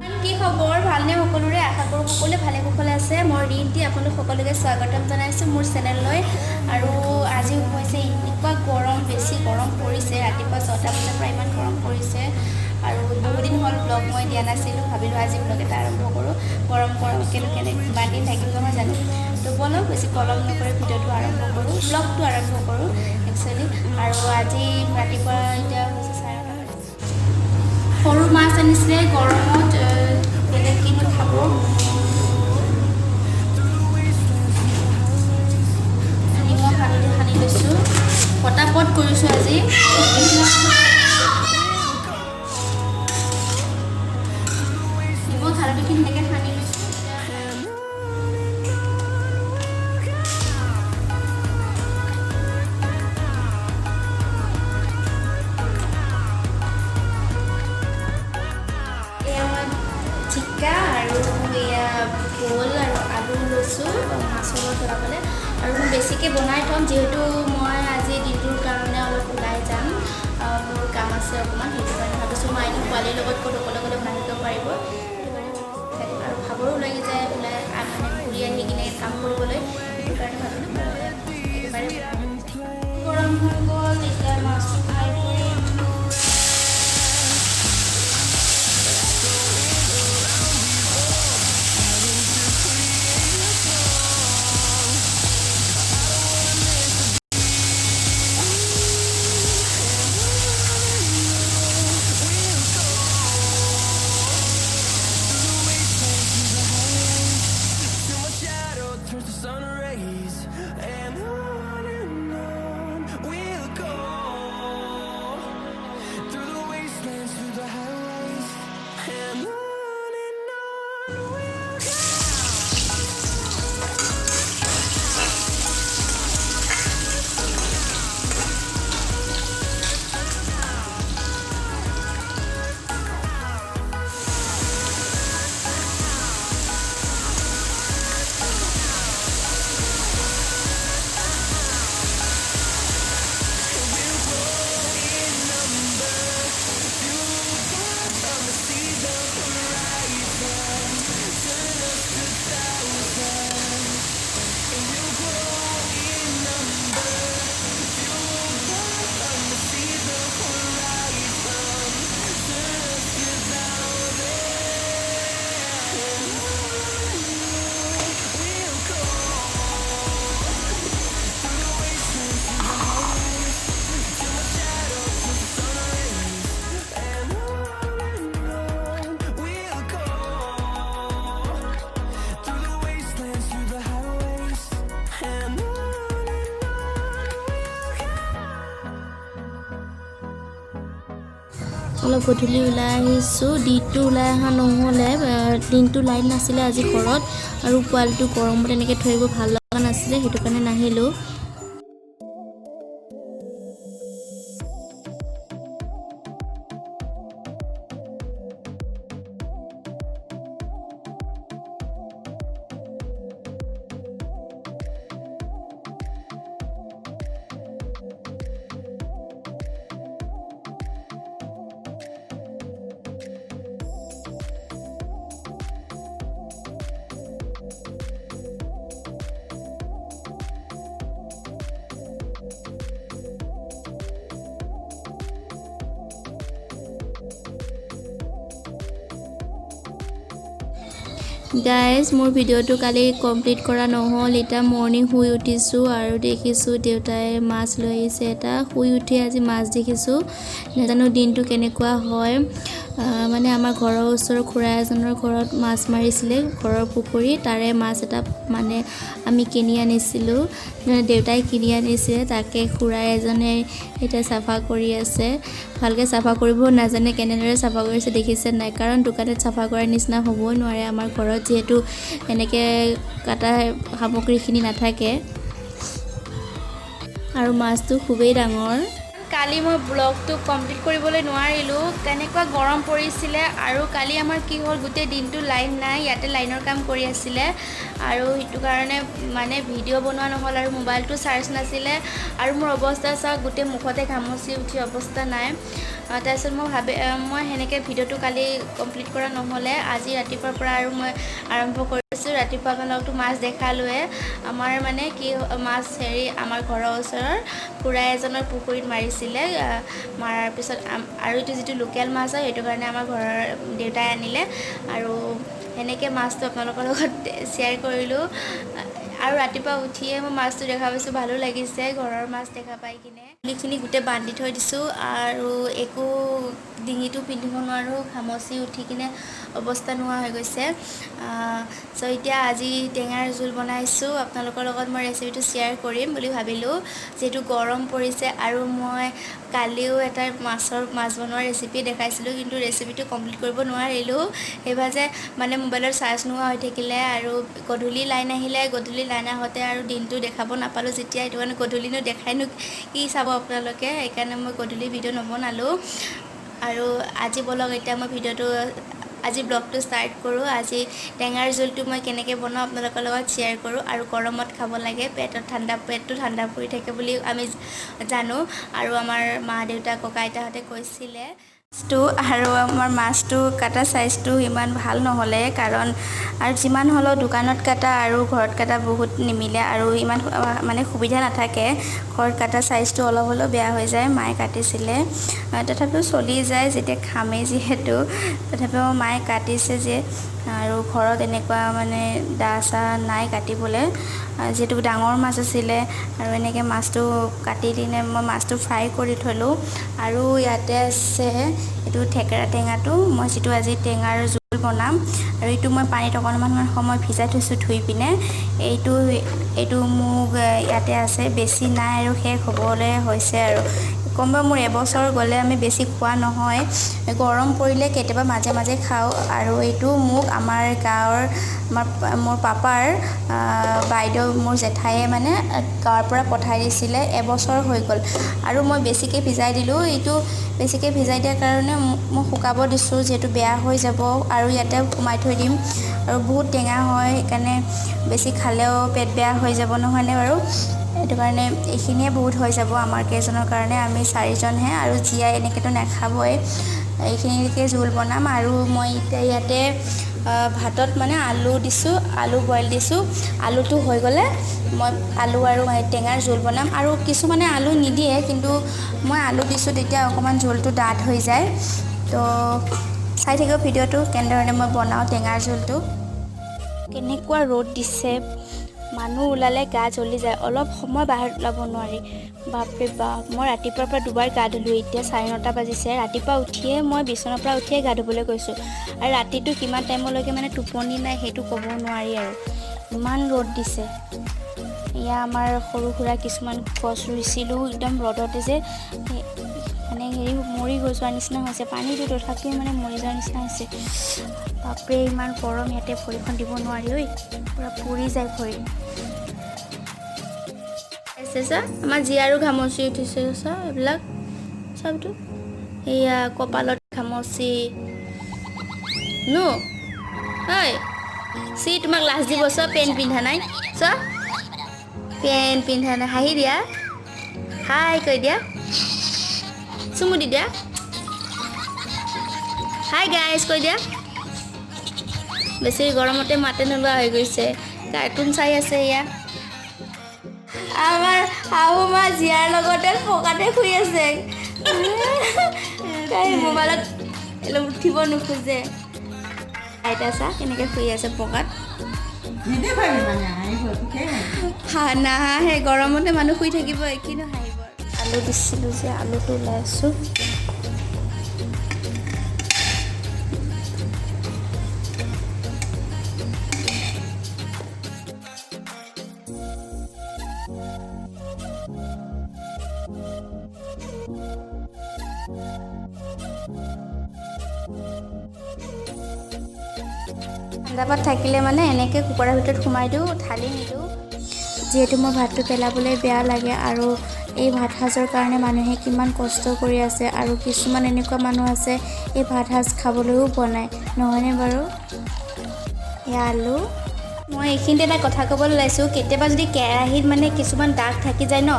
কি খবৰ ভালনে সকলোৰে আশা কৰোঁ সকলোৱে ভালে কুশলে আছে মই ৰিন্তি আপোনালোক সকলোকে স্বাগতম জনাইছোঁ মোৰ চেনেললৈ আৰু আজি হৈছে এনেকুৱা গৰম বেছি গৰম পৰিছে ৰাতিপুৱা 6টা বজাৰ পৰা ইমান গৰম পৰিছে আৰু বহুদিন হ'ল ব্লগ মই দিয়া নাছিলোঁ ভাবিলোঁ আজি ব্লগ এটা আৰম্ভ কৰোঁ গৰম কেনে কিমান দিন থাকিব নহয় জানো তো বলক বেছি পলম নকৰি ভিডিঅ'টো আৰম্ভ কৰোঁ ব্লগটো আৰম্ভ কৰোঁ একচুৱেলি আৰু আজি ৰাতিপুৱা এতিয়া হৈছে 4টা সৰু মাছ আনিছিলে গৰমত বেলেগ কিনো খাব নিমখ হালধি সানি লৈছোঁ পটাপট কৰিছোঁ আজি নিমখ হালধিখিনি এনেকৈ সানি লৈছোঁ জিকা আৰু এয়া ভোল আৰু আলু লৈছোঁ মাছৰ লগত বনাবলৈ আৰু মই বেছিকৈ বনাই থ'ম যিহেতু মই আজি দিনটোৰ কাৰণে অলপ ওলাই যাম মোৰ কাম আছে অকণমান সেইটো কাৰণে ভাবিছোঁ মই এনে পোৱালিৰ লগত ক'ত অকলে অকলে বনাই দিব পাৰিব আৰু ভাগৰো লাগি যায় ওলাই মানে ঘূৰি আহি কিনে কাম কৰিবলৈ সেইটো কাৰণে ভাবিলোঁ একেবাৰে গৰম হৈ গ'ল এতিয়া মাছটো ফ্ৰাই কৰিম অলপ গধূলি ওলাই আহিছোঁ দিনটো ওলাই অহা নহ'লে দিনটো লাইট নাছিলে আজি ঘৰত আৰু পোৱালিটো গৰমত এনেকৈ থৈ আহিব ভাল লগা নাছিলে সেইটো কাৰণে নাহিলোঁ গাইজ মোৰ ভিডিঅ'টো কালি কমপ্লিট কৰা নহ'ল এতিয়া মৰ্ণিং শুই উঠিছোঁ আৰু দেখিছোঁ দেউতাই মাছ লৈ আহিছে এটা শুই উঠি আজি মাছ দেখিছোঁ নাজানো দিনটো কেনেকুৱা হয় মানে আমাৰ ঘৰৰ ওচৰৰ খুৰা এজনৰ ঘৰত মাছ মাৰিছিলে ঘৰৰ পুখুৰী তাৰে মাছ এটা মানে আমি কিনি আনিছিলোঁ দেউতাই কিনি আনিছিলে তাকে খুৰা এজনে এতিয়া চাফা কৰি আছে ভালকৈ চাফা কৰিব নাজানে কেনেদৰে চাফা কৰিছে দেখিছে নাই কাৰণ দোকানত চাফা কৰাৰ নিচিনা হ'বই নোৱাৰে আমাৰ ঘৰত যিহেতু এনেকৈ কাটা সামগ্ৰীখিনি নাথাকে আৰু মাছটো খুবেই ডাঙৰ কালি মই ব্লগটো কমপ্লিট কৰিবলৈ নোৱাৰিলোঁ, কেনেকুৱা গৰম পৰিছিলে আৰু কালি আমাৰ কি হ'ল গোটেই দিনটো লাইন নাই, ইয়াতে লাইনৰ কাম কৰি আছিলে আৰু সেইটো কাৰণে মানে ভিডিঅ' বনোৱা নহ'ল আৰু মোবাইলটো চাৰ্জ নাছিলে আৰু মোৰ অৱস্থা চাওক গোটেই মুখতে ঘামচি উঠি অৱস্থা নাই। তাৰপিছত মই সেনেকৈ ভিডিঅ'টো কালি কমপ্লিট কৰা নহ'লে আজি ৰাতিপুৱাৰ পৰা আৰু মই আৰম্ভ কৰিছোঁ। ৰাতিপুৱা আপোনালোকতো মাছ দেখালোৱে, আমাৰ মানে কি মাছ আমাৰ ঘৰৰ ওচৰৰ খুৰা এজনৰ পুখুৰীত মাৰিছিলে, মাৰাৰ পিছত আৰু এইটো যিটো লোকেল মাছ হয় সেইটো কাৰণে আমাৰ ঘৰৰ দেউতাই আনিলে আৰু সেনেকৈ মাছটো আপোনালোকৰ লগত শ্বেয়াৰ কৰিলোঁ আৰু ৰাতিপুৱা উঠিয়ে মই মাছটো দেখা পাইছোঁ, ভালো লাগিছে ঘৰৰ মাছ দেখা পাই কিনে। এইখিনি গোটেই বান্ধি থৈ দিছোঁ আৰু একো ডিঙিটো পিন্ধিব নোৱাৰোঁ, ঘামচি উঠি কিনে অৱস্থা নোহোৱা হৈ গৈছে। চ' এতিয়া আজি টেঙাৰ জোল বনাইছোঁ, আপোনালোকৰ লগত মই ৰেচিপিটো শ্বেয়াৰ কৰিম বুলি ভাবিলোঁ যিহেতু গৰম পৰিছে আৰু মই কালিও এটা মাছ বনোৱাৰ ৰেচিপি দেখাইছিলোঁ কিন্তু ৰেচিপিটো কমপ্লিট কৰিব নোৱাৰিলোঁ, সেইবাৰ যে মানে মোবাইলৰ চাৰ্জ নোহোৱা হৈ থাকিলে আৰু গধূলি লাইন আহিলে, গধূলি লাইন আহোঁতে আৰু দিনটো দেখাব নাপালোঁ যেতিয়া, সেইটো কাৰণে গধূলিনো দেখাইনো কি চাব আপোনালোকে, সেইকাৰণে মই গধূলি ভিডিঅ' নবনালোঁ। আৰু আজি বলক এতিয়া মই আজি ব্লগটো ষ্টাৰ্ট কৰোঁ। আজি টেঙাৰ জোলটো মই কেনেকৈ বনাওঁ আপোনালোকৰ লগত শ্বেয়াৰ কৰোঁ আৰু গৰমত খাব লাগে, পেটটো ঠাণ্ডা পৰি থাকে বুলি আমি জানো আৰু আমাৰ মা দেউতা ককা আইতাহঁতে কৈছিলে। আৰু আমাৰ মাছটো কাটা চাইজটো ইমান ভাল নহ'লে, কাৰণ আৰু যিমান হ'লেও দোকানত কাটা আৰু ঘৰত কাটা বহুত নিমিলে আৰু ইমান মানে সুবিধা নাথাকে, ঘৰত কাটা চাইজটো অলপ হ'লেও বেয়া হৈ যায়। মায়ে কাটিছিলে, তথাপিও চলি যায় যেতিয়া খামেই যিহেতু, তথাপিও মায়ে কাটিছে যে আৰু ঘৰত এনেকুৱা মানে দা চা নাই কাটিবলৈ, যিহেতু ডাঙৰ মাছ আছিলে আৰু এনেকৈ মাছটো কাটি দিনে মই মাছটো ফ্ৰাই কৰি থলোঁ আৰু ইয়াতে আছে এইটো থেকেৰা টেঙাটো, মই যিটো আজি টেঙাৰ জোল বনাম আৰু এইটো মই পানীত অকণমান সময় ভিজাই থৈছোঁ ধুই পিনে। এইটো মোক ইয়াতে আছে, বেছি নাই আৰু শেষ হ'বলৈ হৈছে আৰু কমবা মোৰ এবছৰ গ'লে আমি বেছি খোৱা নহয়, গৰম পৰিলে কেতিয়াবা মাজে মাজে খাওঁ আৰু এইটো মোক আমাৰ গাঁৱৰ মোৰ পাপাৰ বাইদেউ মোৰ জেঠায়ে মানে গাঁৱৰ পৰা পঠাই দিছিলে, এবছৰ হৈ গ'ল আৰু মই বেছিকৈ ভিজাই দিলোঁ। এইটো বেছিকৈ ভিজাই দিয়াৰ কাৰণে মই শুকাব দিছোঁ যিহেতু বেয়া হৈ যাব আৰু ইয়াতে সোমাই থৈ দিম আৰু বহুত টেঙা হয়, সেইকাৰণে বেছি খালেও পেট বেয়া হৈ যাব নহয়নে বাৰু, সেইটো কাৰণে এইখিনিয়ে বহুত হৈ যাব আমাৰ কেইজনৰ কাৰণে, আমি 4জনহে আৰু জীয়াই এনেকৈতো নাখাবই, এইখিনিকে জোল বনাম। আৰু মই এতিয়া ইয়াতে ভাতত মানে আলু বইল দিছোঁ, আলুটো হৈ গ'লে মই আলু আৰু টেঙাৰ জোল বনাম আৰু কিছুমানে আলু নিদিয়ে কিন্তু মই আলু দিছোঁ, তেতিয়া অকণমান জোলটো ডাঠ হৈ যায়। তো চাই থাকিব ভিডিঅ'টো কেনেধৰণে মই বনাওঁ টেঙাৰ জোলটো। কেনেকুৱা ৰ'দ দিছে, মানুহ ওলালে গা জ্বলি যায়, অলপ সময় বাহিৰত ওলাব নোৱাৰি, বাপৰে বাপ। মই ৰাতিপুৱাৰ পৰা দুবাৰ গা ধুলোঁ, এতিয়া 9:30 বাজিছে, ৰাতিপুৱা উঠিয়ে মই বিচনাৰ পৰা উঠিয়ে গা ধুবলৈ গৈছোঁ আৰু ৰাতিটো কিমান টাইমলৈকে মানে টোপনি নাই সেইটো ক'ব নোৱাৰি আৰু ইমান ৰ'দ দিছে। এয়া আমাৰ সৰু সুৰা কিছুমান গছ ৰুইছিলোঁ একদম ৰ'দতে যে মানে মৰি গৈ যোৱাৰ নিচিনা হৈছে, পানীটো তথাপিও মানে মৰি যোৱাৰ নিচিনা হৈছে, বাপৰে ইমান গৰম, ইয়াতে ভৰিখন দিব নোৱাৰি, ঐ পূৰা পুৰি যায় ভৰি। আমাৰ জীয়াৰো ঘামচি উঠিছে চা, এইবিলাক চাবতো, এয়া কপালত ঘামচি তোমাক লাজ দিব চোৱা, পেণ্ট পিন্ধা নাই চোৱা, পেণ্ট পিন্ধা নাই, হাঁহি দিয়া, হাই কৈ দিয়া, চুমু দি দিয়া, হাই গাইজ কৈ দিয়া। বেছি গৰমতে মাতে নোলোৱা হৈ গৈছে, কাৰ্টুন চাই আছে এয়া। আমাৰ শাহু মা জীয়াৰ লগতে পকাতে শুই আছে, তাই মোবাইলত উঠিব নোখোজে। আইতা চা কেনেকৈ শুই আছে পকাত, নাহাঁহে, গৰমতে মানুহ শুই থাকিব, কিনো হাঁহিব। আলু দিছিলোঁ যে আলুটো ওলাই আছোঁ, ঠাণ্ডা পাত থাকিলে মানে এনেকৈ কুকাৰৰ ভিতৰত সোমাই দিওঁ, ঢালি নিদিওঁ, যিহেতু মই ভাতটো পেলাবলৈ বেয়া লাগে আৰু এই ভাত সাজৰ কাৰণে মানুহে কিমান কষ্ট কৰি আছে আৰু কিছুমান এনেকুৱা মানুহ আছে এই ভাত সাজ খাবলৈও বনায় নহয়নে বাৰু। এয়া আলু। মই এইখিনিতে এটা কথা ক'বলৈ ওলাইছোঁ, কেতিয়াবা যদি কেৰাহীত মানে কিছুমান দাগ থাকি যায় ন,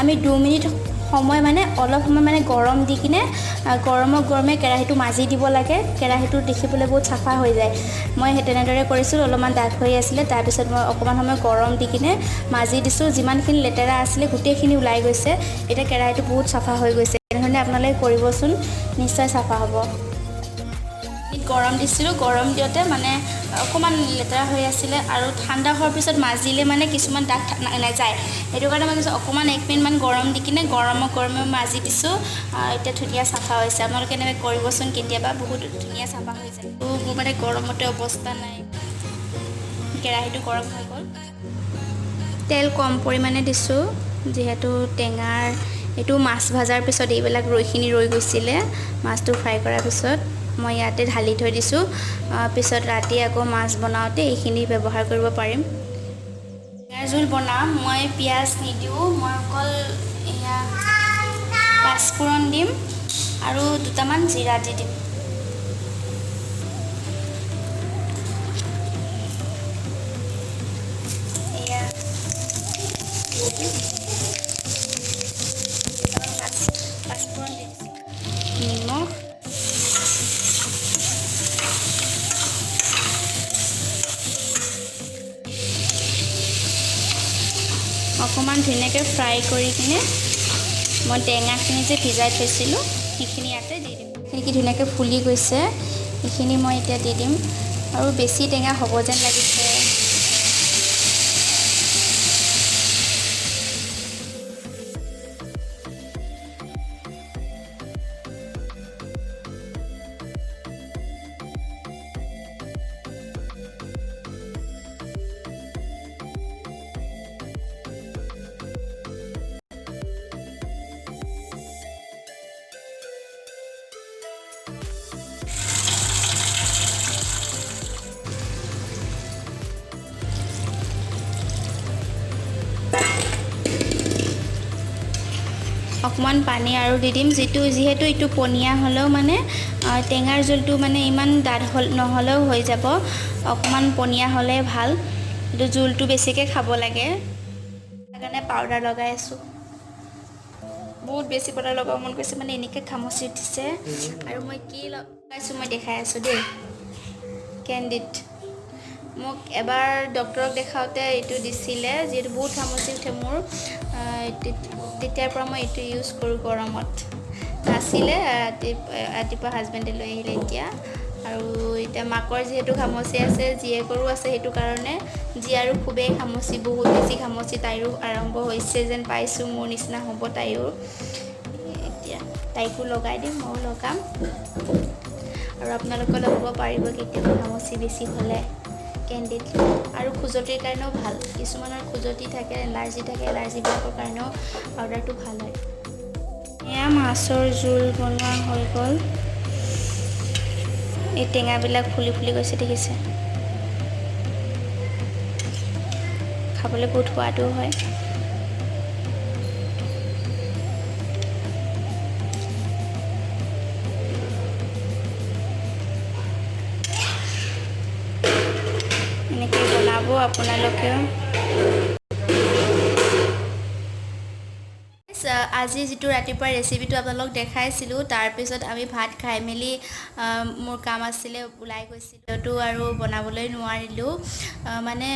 আমি 2 মিনিট সময় মানে অলপ সময় মানে গৰম দি কিনে গৰমে কেৰাহীটো মাজি দিব লাগে। কেৰাহীটো দেখিবলৈ বহুত চাফা হৈ যায়। মই সেই তেনেদৰে কৰিছিলোঁ, অলপমান দাগ হৈ আছিলে, তাৰপিছত মই অকণমান সময় গৰম দি কিনে মাজি দিছোঁ। যিমানখিনি লেতেৰা আছিলে গোটেইখিনি ওলাই গৈছে। এতিয়া কেৰাহীটো বহুত চাফা হৈ গৈছে। তেনেধৰণে আপোনালোকে কৰিবচোন, নিশ্চয় চাফা হ'ব। গৰম দিছিলোঁ, গৰম দিওঁতে মানে অকণমান লেতেৰা হৈ আছিলে আৰু ঠাণ্ডা হোৱাৰ পিছত মাজিলে মানে কিছুমান দাগ নাযায়। সেইটো কাৰণে মই কৈছোঁ অকণমান 1 মিনিটমান গৰম দি কিনে গৰমে মাজি দিছোঁ। এতিয়া ধুনীয়া চাফা হৈছে। আপোনালোকে এনেকৈ কৰিবচোন কেতিয়াবা, বহুত ধুনীয়া চাফা হৈ যায়। মোৰ মানে গৰমতে অৱস্থা নাই, কেৰাহীটো গৰম হৈ গ'ল। তেল কম পৰিমাণে দিছোঁ, যিহেতু টেঙাৰ এইটো মাছ ভাজাৰ পিছত এইবিলাক ৰৈ গৈছিলে। মাছটো ফ্ৰাই কৰাৰ পিছত মই ইয়াতে ঢালি থৈ দিছোঁ। পিছত ৰাতি আকৌ মাছ বনাওঁতে এইখিনি ব্যৱহাৰ কৰিব পাৰিম। টেঙাৰ জোল বনাম, মই পিঁয়াজ নিদিওঁ, মই অকল এয়া পাঁচফোৰণ দিম আৰু দুটামান জিৰা দি দিম। এয়া পাঁচফোৰণ দি দিছোঁ, নিমখ, অকণমান ধুনীয়াকৈ ফ্ৰাই কৰি কিনে মই টেঙাখিনি যে ভিজাই থৈছিলোঁ সেইখিনি ইয়াতে দি দিম। সেইখিনি ধুনীয়াকৈ ফুলি গৈছে, সেইখিনি মই এতিয়া দি দিম আৰু বেছি টেঙা হ'ব যেন লাগিছে। অকণমান পানী আৰু দি দিম, যিহেতু এইটো পনীয়া হ'লেও মানে টেঙাৰ জোলটো মানে ইমান ডাঠ নহ'লেও হৈ যাব। অকণমান পনীয়া হ'লে ভাল, কিন্তু জোলটো বেছিকৈ খাব লাগে। সেইকাৰণে পাউডাৰ লগাই আছোঁ। বহুত বেছি পাউডাৰ লগাব মন গৈছে, মানে এনেকৈ ঘামচি উঠিছে। আৰু মই কি লগাইছোঁ মই দেখাই আছোঁ দেই, কেণ্ডিড। মোক এবাৰ ডক্তৰক দেখাওঁতে এইটো দিছিলে, যিহেতু বহুত ঘামচি উঠে মোৰ। তেতিয়াৰ পৰা মই এইটো ইউজ কৰোঁ গৰমত। নাছিলে, ৰাতিপুৱা হাজবেণ্ডে লৈ আহিলে এতিয়া। আৰু এতিয়া মাকৰ যিহেতু ঘামচি আছে, জীয়েকৰো আছে, সেইটো কাৰণে জীয়াৰো খুবেই ঘামচি, বহুত বেছি ঘামচি তাইৰো আৰম্ভ হৈছে যেন পাইছোঁ। মোৰ নিচিনা হ'ব তাইৰো। এতিয়া তাইকো লগাই দিম, ময়ো লগাম। আৰু আপোনালোকেও লগাব পাৰিব কেতিয়াবা ঘামচি বেছি হ'লে কেণ্ডিড। আৰু খজুৱতিৰ কাৰণেও ভাল, কিছুমানৰ খজুৱতি থাকে, এলাৰ্জি থাকে, এলাৰ্জিবিলাকৰ কাৰণেও পাউডাৰটো ভাল হয়। এয়া মাছৰ জোল বনোৱা হৈ গ'ল। এই টেঙাবিলাক ফুলি গৈছে দেখিছে। খাবলৈ বহুত সোৱাদো হয়। এনেকৈ বনাব আপোনালোকেও। আজি যিটো ৰাতিপুৱা ৰেচিপিটো আপোনালোকক দেখাইছিলোঁ, তাৰপিছত আমি ভাত খাই মেলি মোৰ কাম আছিলে, ওলাই গৈছিলোঁ আৰু বনাবলৈ নোৱাৰিলোঁ। মানে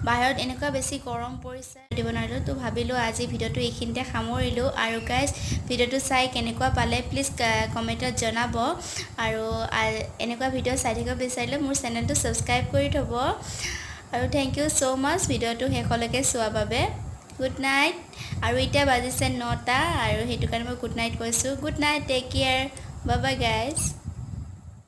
বাহিৰত এনেকুৱা বেছি গৰম পৰিছে, দিব নোৱাৰিলোঁ। তো ভাবিলোঁ আজি ভিডিঅ'টো এইখিনিতে সামৰিলোঁ। আৰু গাইজ, ভিডিঅ'টো চাই কেনেকুৱা পালে প্লিজ কমেণ্টত জনাব। আৰু এনেকুৱা ভিডিঅ' চাই থাকিব বিচাৰিলে মোৰ চেনেলটো ছাবস্ক্ৰাইব কৰি থ'ব। আৰু থেংক ইউ ছ' মাছ ভিডিঅ'টো শেষলৈকে চোৱাৰ বাবে। Good night. আৰু এতিয়া বাজিছে 9টা, আৰু সেইটো কাৰণে মই গুড নাইট কৈছোঁ। Good night, take care, bye bye guys.